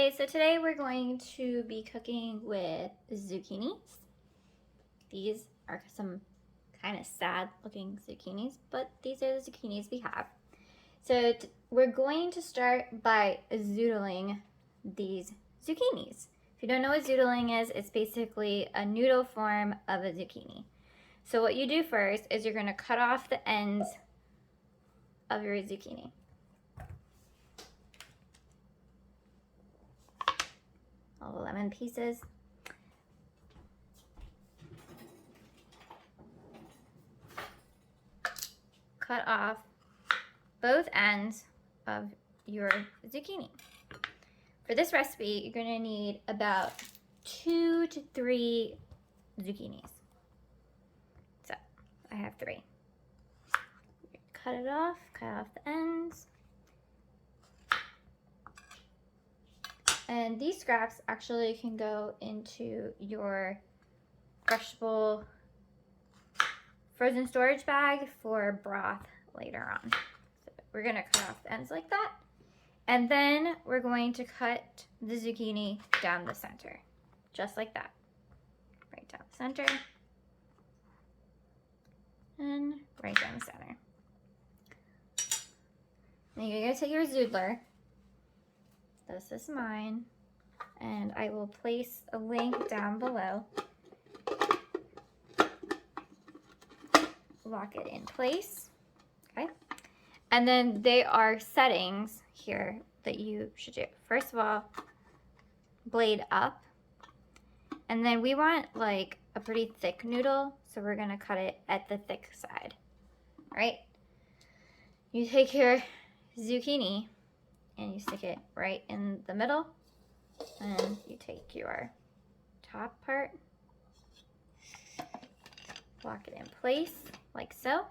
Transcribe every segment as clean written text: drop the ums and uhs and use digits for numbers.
Okay, so today we're going to be cooking with zucchinis. These are some kind of sad looking zucchinis, but these are the zucchinis we have. So we're going to start by zoodling these zucchinis. If you don't know what zoodling is, it's basically a noodle form of a zucchini. So what you do first is you're going to cut off the ends of your zucchini. All the lemon pieces. Cut off both ends of your zucchini. For this recipe, you're going to need about 2 to 3 zucchinis. So I have 3. Cut it off, cut off the ends. And these scraps actually can go into your crushable frozen storage bag for broth later on. So we're gonna cut off the ends like that. And then we're going to cut the zucchini down the center, just like that. Right down the center. And right down the center. Then you're gonna take your zoodler. This is mine, and I will place a link down below. Lock it in place, okay? And then there are settings here that you should do. First of all, blade up, and then we want like a pretty thick noodle, so we're gonna cut it at the thick side, all right? You take your zucchini and you stick it right in the middle, and you take your top part, lock it in place like so,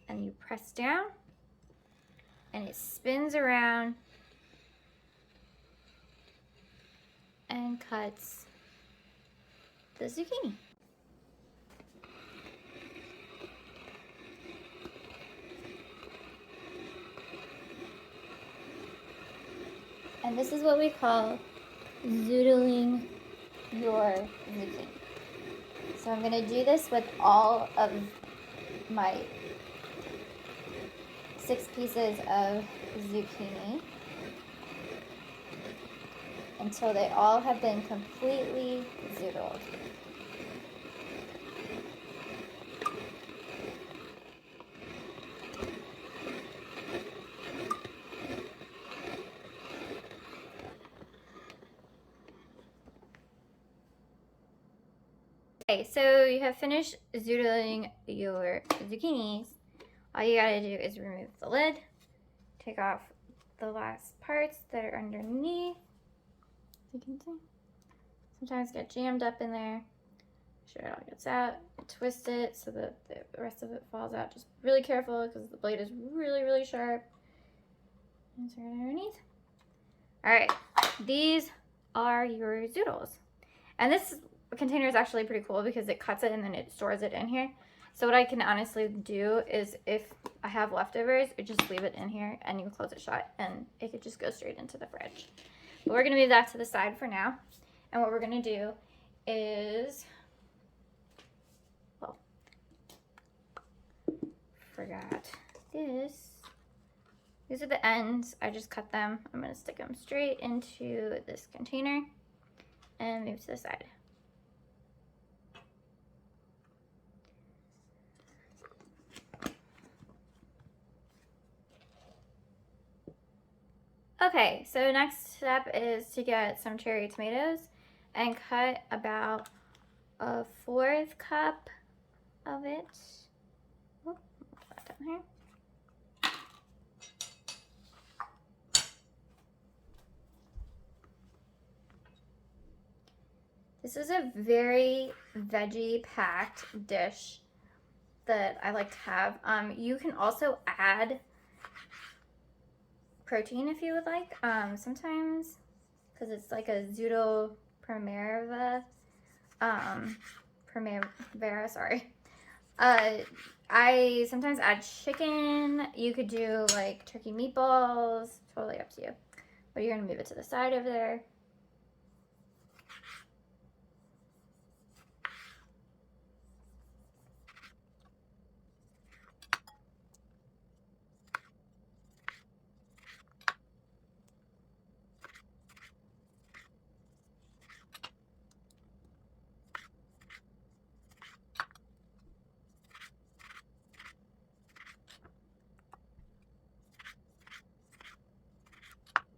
and you press down and it spins around and cuts the zucchini. And this is what we call zoodling your zucchini. So I'm gonna do this with all of my 6 pieces of zucchini until they all have been completely zoodled. Okay, so you have finished zoodling your zucchinis. All you gotta do is remove the lid, take off the last parts that are underneath. You can see, sometimes get jammed up in there. Make sure it all gets out. Twist it so that the rest of it falls out. Just really careful because the blade is really, really sharp. Insert it underneath. All right, these are your zoodles, and this container is actually pretty cool because it cuts it and then it stores it in here. So what I can honestly do is if I have leftovers, I just leave it in here and you close it shut and it could just go straight into the fridge. But we're gonna move that to the side for now. And what we're gonna do is, well, forgot this. These are the ends, I just cut them. I'm gonna stick them straight into this container and move to the side. Okay, so next step is to get some cherry tomatoes and cut about a 1/4 cup of it. Oh, put that down here. This is a very veggie-packed dish that I like to have. You can also add protein if you would like. Sometimes, because it's like a zoodle primavera, sorry. I sometimes add chicken. You could do like turkey meatballs, totally up to you. but you're gonna move it to the side over there.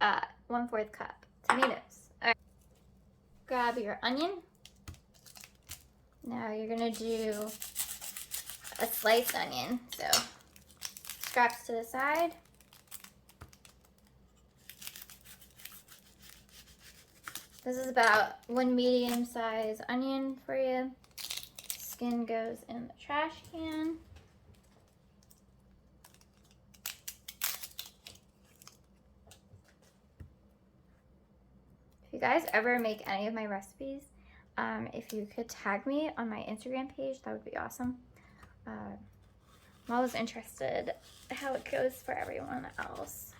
Uh, 1/4 cup tomatoes. All right. Grab your onion. Now you're gonna do a sliced onion. So scraps to the side. This is about 1 medium-sized onion for you. Skin goes in the trash can. If you guys ever make any of my recipes, if you could tag me on my Instagram page, that would be awesome. I'm always interested how it goes for everyone else.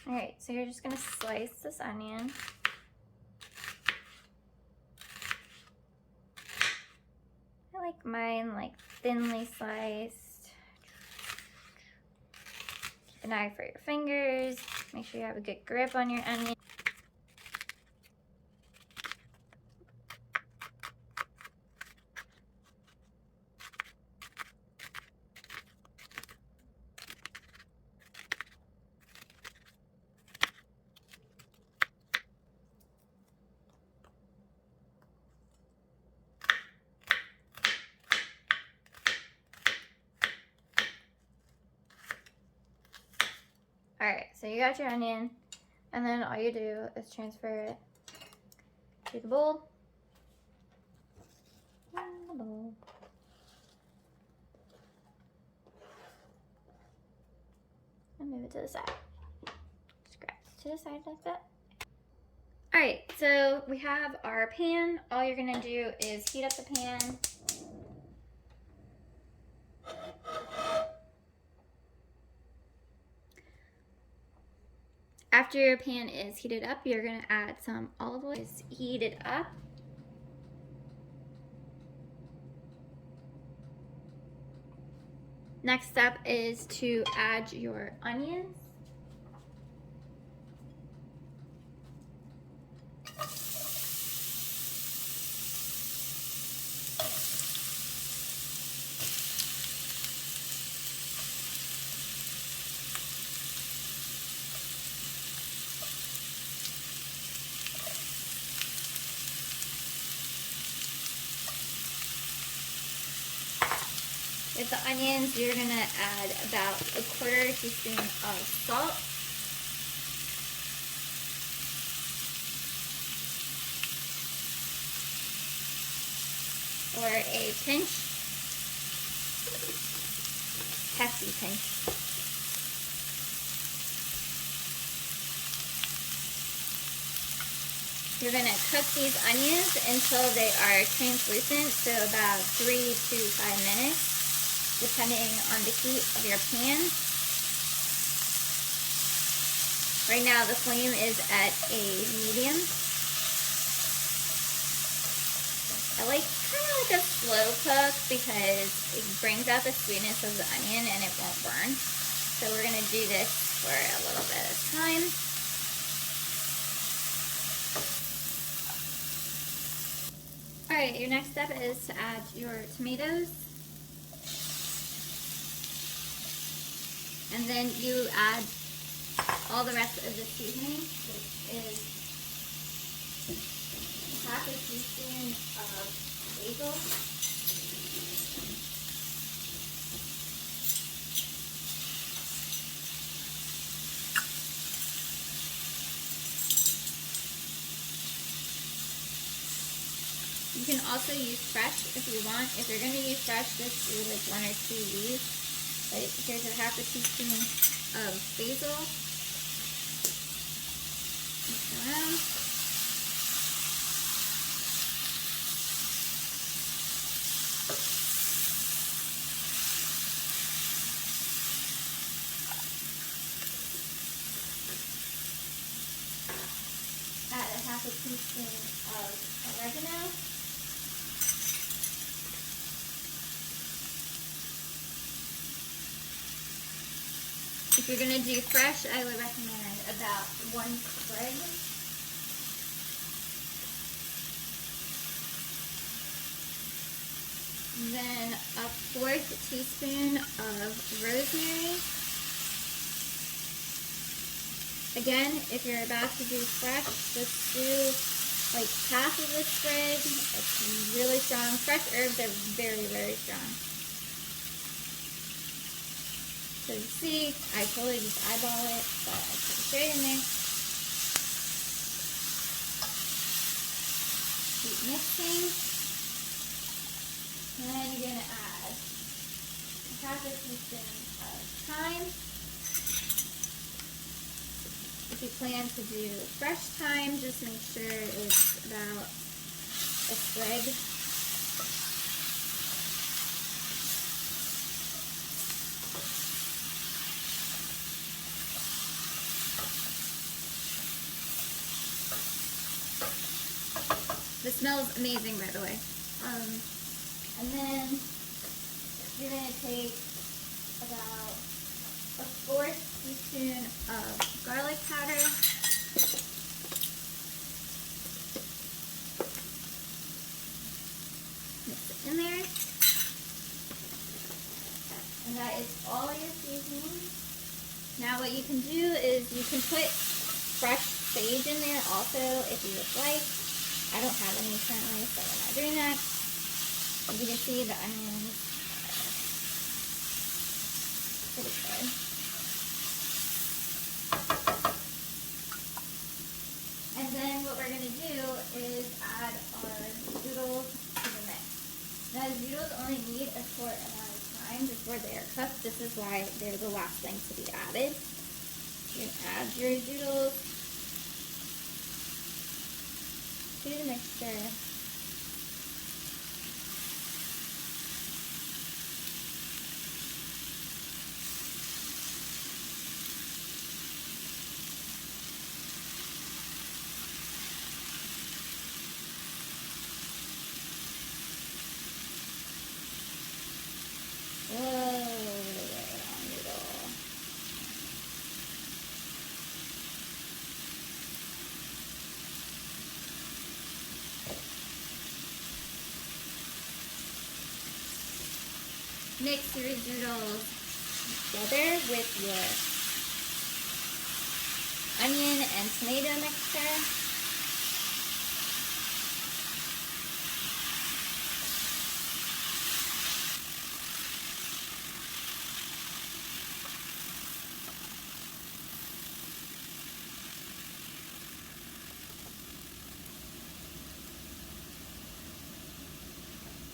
All right, so you're just gonna slice this onion. I like mine like thinly sliced. Keep an eye for your fingers. Make sure you have a good grip on your onion. All right, so you got your onion, and then all you do is transfer it to the bowl. And move it to the side. Scraps to the side like that. All right, so we have our pan. All you're gonna do is heat up the pan. After your pan is heated up, you're gonna add some olive oil. It's heated up. Next step is to add your onions. With the onions, you're gonna add about 1/4 teaspoon of salt. Or a pinch, hefty pinch. You're gonna cook these onions until they are translucent, so about 3 to 5 minutes. Depending on the heat of your pan. Right now the flame is at a medium. I like kind of like a slow cook because it brings out the sweetness of the onion and it won't burn. So we're gonna do this for a little bit of time. All right, your next step is to add your tomatoes. And then you add all the rest of the seasoning, which is half a teaspoon of basil. You can also use fresh if you want. If you're going to use fresh, just do like 1 or 2 leaves. But here's a half a teaspoon of basil. Mix around. Add a half a teaspoon of oregano. If you're going to do fresh, I would recommend about 1 sprig. Then a 1/4 teaspoon of rosemary. Again, if you're about to do fresh, just do like half of a sprig. It's really strong. Fresh herbs are very, very strong. So you see, I totally just eyeball it, but I put it straight in there. Keep mixing. And then you're going to add half a teaspoon of thyme. If you plan to do fresh thyme, just make sure it's about a sprig. This smells amazing, by the way. And then you're going to take about a 1/4 teaspoon of garlic powder. Mix it in there. And that is all your seasoning. Now what you can do is you can put fresh sage in there also if you would like. I don't have any currently, so I'm not doing that. As you can see, the onions are pretty good. And then what we're going to do is add our zoodles to the mix. Now, the zoodles only need a short amount of time before they are cooked. This is why they're the last thing to be added. You can add your zoodles to the mixture. Mix your zoodles together with your onion and tomato mixture.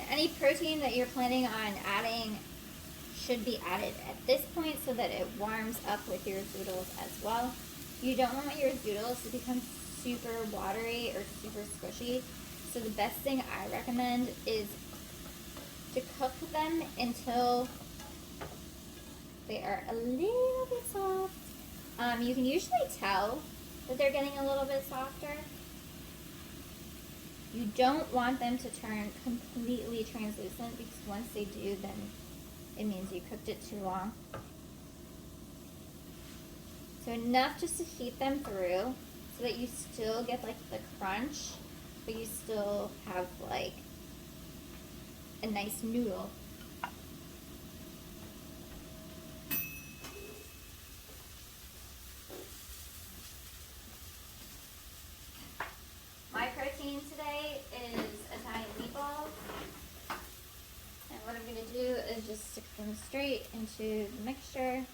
Any protein that you're planning on adding should be added at this point so that it warms up with your zoodles as well. You don't want your zoodles to become super watery or super squishy. So the best thing I recommend is to cook them until they are a little bit soft. You can usually tell that they're getting a little bit softer. You don't want them to turn completely translucent because once they do, then it means you cooked it too long. So enough just to heat them through so that you still get like the crunch, but you still have like a nice noodle. My protein today is Italian meatballs. And what I'm going to do is just stick them straight into the mixture.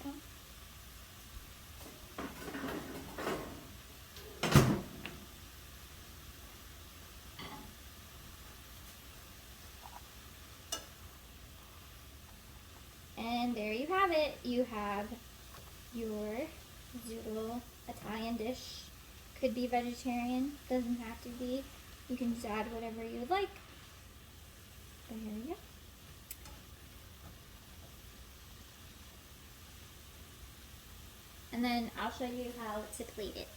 Okay. it, you have your zoodle Italian dish. Could be vegetarian, doesn't have to be. You can just add whatever you would like. But here we go. And then I'll show you how to plate it.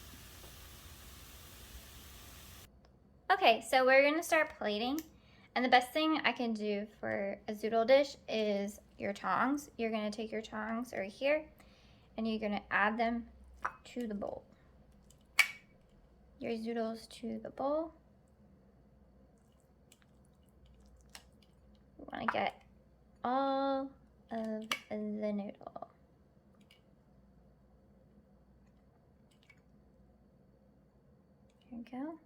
Okay, so we're gonna start plating. And the best thing I can do for a zoodle dish is your tongs. You're gonna take your tongs right here and you're gonna add them to the bowl. Your zoodles to the bowl. You wanna get all of the noodle. There we go.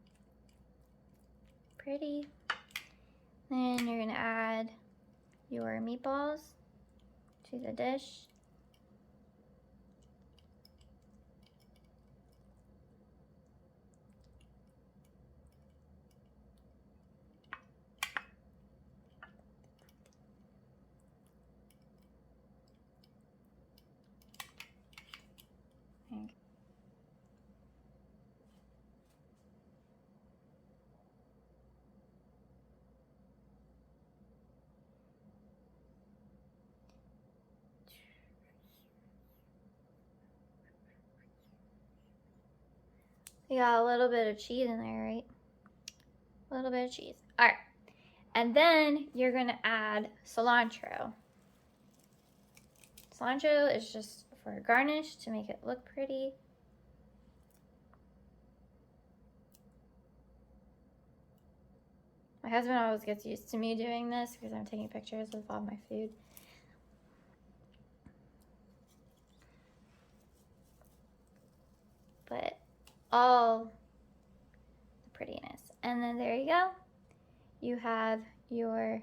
Pretty. Then you're gonna add your meatballs to the dish. You got a little bit of cheese in there, right? A little bit of cheese. All right. And then you're gonna add cilantro. Cilantro is just for a garnish to make it look pretty. My husband always gets used to me doing this because I'm taking pictures of all my food. But all the prettiness. And then there you go. You have your